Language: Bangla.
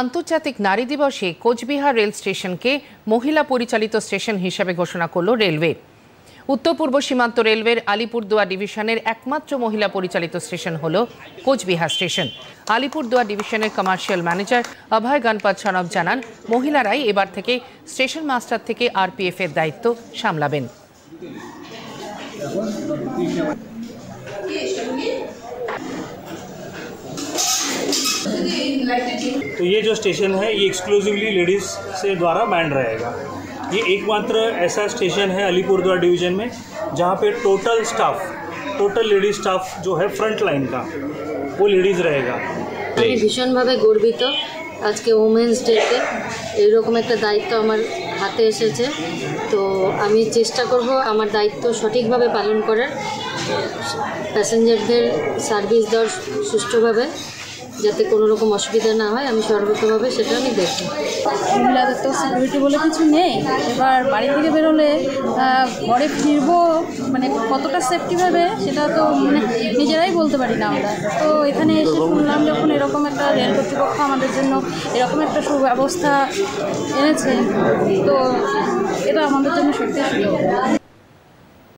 আন্তর্জাতিক নারী দিবসে কোচবিহার রেল স্টেশনকে মহিলা পরিচালিত স্টেশন হিসেবে ঘোষণা করল রেলওয়ে। উত্তর পূর্ব সীমান্ত রেলওয়ের আলিপুরদুয়ার ডিভিশনের একমাত্র মহিলা পরিচালিত স্টেশন হল কোচবিহার স্টেশন। আলিপুরদুয়ার ডিভিশনের কমার্শিয়াল ম্যানেজার অভয় গণপত সনব জানান, মহিলারাই এবার থেকে স্টেশন মাস্টার থেকে আরপিএফ এর দায়িত্ব সামলাবেন। तो ये जो स्टेशन है ये एक्सक्लूसिवली लेडीज़ से द्वारा बैंड रहेगा। ये एकमात्र ऐसा स्टेशन है अलीपुरद्वार डिवीज़न में जहाँ पे टोटल लेडीज स्टाफ जो है फ्रंट लाइन का वो लेडीज़ रहेगा। আমি ভীষণভাবে গর্বিত আজকে ওমেন্স ডেতে এইরকম একটা দায়িত্ব আমার হাতে এসেছে। তো আমি চেষ্টা করব আমার দায়িত্ব সঠিকভাবে পালন করার, প্যাসেঞ্জারদের সার্ভিস দেওয়ার সুষ্ঠুভাবে, যাতে কোনো রকম অসুবিধা না হয় আমি সর্বতভাবে সেটা আমি দেখব। মহিলাদের তো সিকিউরিটি বলে কিছু নেই। এবার বাড়ি থেকে বেরোলে ঘরে ফিরবো মানে কতটা সেফটি হবে সেটা তো নিজেরাই বলতে পারি না আমরা। তো এখানে এসে শুনলাম যখন এরকম একটা রেল কর্তৃপক্ষ আমাদের জন্য এরকম একটা সুব্যবস্থা এনেছে, তো এটা আমাদের জন্য সত্যি সুযোগ।